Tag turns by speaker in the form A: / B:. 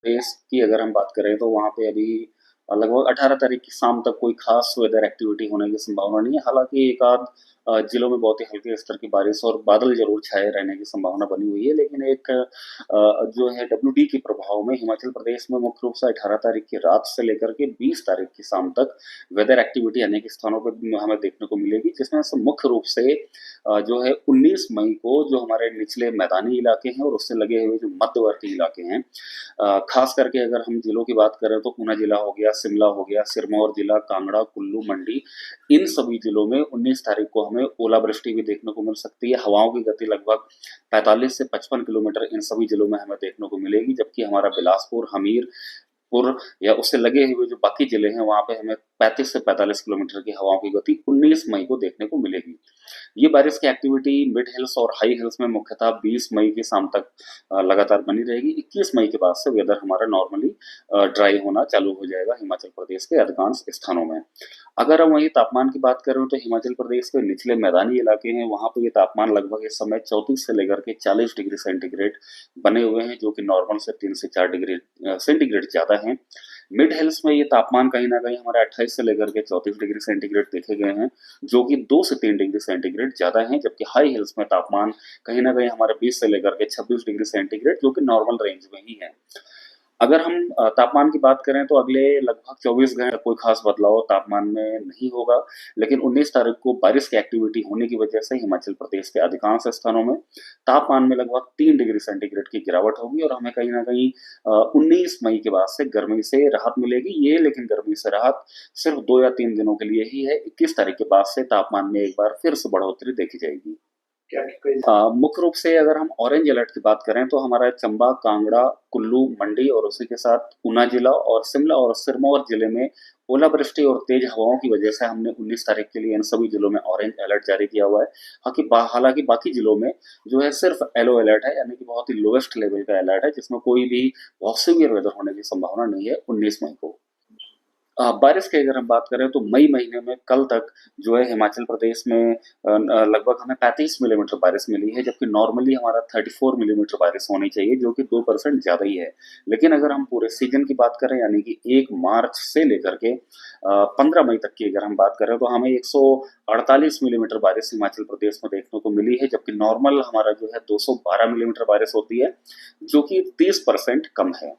A: प्रदेश की अगर हम बात करें तो वहाँ पे अभी लगभग 18 तारीख की शाम तक कोई खास वेदर एक्टिविटी होने की संभावना नहीं है। हालाँकि एक आध जिलों में बहुत ही हल्के स्तर की बारिश और बादल ज़रूर छाए रहने की संभावना बनी हुई है। लेकिन एक जो है डब्ल्यूडी के प्रभाव में हिमाचल प्रदेश में मुख्य रूप से 18 तारीख की रात से लेकर के 20 तारीख की शाम तक वेदर एक्टिविटी अनेक स्थानों पे हमें देखने को मिलेगी, जिसमें से मुख्य रूप से जो है 19 मई को जो हमारे निचले मैदानी इलाके हैं और उससे लगे हुए जो मध्यवर्ती इलाके हैं, खास करके अगर हम जिलों की बात करें तो ऊना जिला हो गया, शिमला हो गया, सिरमौर जिला, कांगड़ा, कुल्लू, मंडी, इन सभी जिलों में 19 तारीख को हमें ओलावृष्टि भी देखने को मिल सकती है। हवाओं की गति लगभग 45 से 55 किलोमीटर इन सभी जिलों में हमें देखने को मिलेगी, जबकि हमारा बिलासपुर, हमीरपुर या उससे लगे हुए जो बाकी जिले हैं वहां पे हमें 35 से 45 किलोमीटर की हवाओं की गति 19 मई को देखने को मिलेगी। ये बारिश की एक्टिविटी मिड हिल्स और हाई हिल्स में मुख्यतः 20 मई की शाम तक लगातार बनी रहेगी। 21 मई के बाद से वेदर हमारा नॉर्मली ड्राई होना चालू हो जाएगा हिमाचल प्रदेश के अधिकांश स्थानों में। अगर हम वहीं तापमान की बात करें तो हिमाचल प्रदेश के निचले मैदानी इलाके हैं, वहां पर ये तापमान लगभग इस समय 34 से लेकर के 40 डिग्री सेंटीग्रेड बने हुए हैं, जो कि नॉर्मल से 3 से 4 डिग्री सेंटीग्रेड ज्यादा है। मिड हिल्स में ये तापमान कहीं ना कहीं हमारे 28 से लेकर के 34 डिग्री सेंटीग्रेड देखे गए हैं, जो कि 2 से 3 डिग्री सेंटीग्रेड ज्यादा है, जबकि हाई हिल्स में तापमान कहीं ना कहीं हमारे 20 से लेकर के 26 डिग्री सेंटीग्रेड, जो कि नॉर्मल रेंज में ही है। अगर हम तापमान की बात करें तो अगले लगभग 24 घंटे कोई खास बदलाव तापमान में नहीं होगा, लेकिन 19 तारीख को बारिश की एक्टिविटी होने की वजह से हिमाचल प्रदेश के अधिकांश स्थानों में तापमान में लगभग 3 डिग्री सेंटीग्रेड की गिरावट होगी और हमें कहीं ना कहीं 19 मई के बाद से गर्मी से राहत मिलेगी। ये लेकिन गर्मी से राहत सिर्फ 2 या 3 दिनों के लिए ही है। 21 तारीख के बाद से तापमान में एक बार फिर से बढ़ोतरी देखी जाएगी। मुख्य रूप से अगर हम ऑरेंज अलर्ट की बात करें तो हमारा चंबा, कांगड़ा, कुल्लू, मंडी और उसी के साथ ऊना जिला और शिमला और सिरमौर जिले में ओलावृष्टि और तेज हवाओं की वजह से हमने 19 तारीख के लिए इन सभी जिलों में ऑरेंज अलर्ट जारी किया हुआ है। हालांकि बाकी जिलों में जो है सिर्फ येलो अलर्ट है, यानी कि बहुत ही लोएस्ट लेवल का अलर्ट है, जिसमें कोई भी बहुत सीवियर वेदर होने की संभावना नहीं है 19 मई को। बारिश की अगर हम बात करें तो मई महीने में कल तक जो है हिमाचल प्रदेश में लगभग हमें 35 मिलीमीटर बारिश मिली है, जबकि नॉर्मली हमारा 34 मिलीमीटर बारिश होनी चाहिए, जो कि 2% ज़्यादा ही है। लेकिन अगर हम पूरे सीजन की बात करें, यानी कि 1 मार्च से लेकर के 15 मई तक की अगर हम बात करें तो हमें 148 मिलीमीटर बारिश हिमाचल प्रदेश में देखने को मिली है, जबकि नॉर्मल हमारा जो है 212 मिलीमीटर बारिश होती है, जो कि 30% कम है।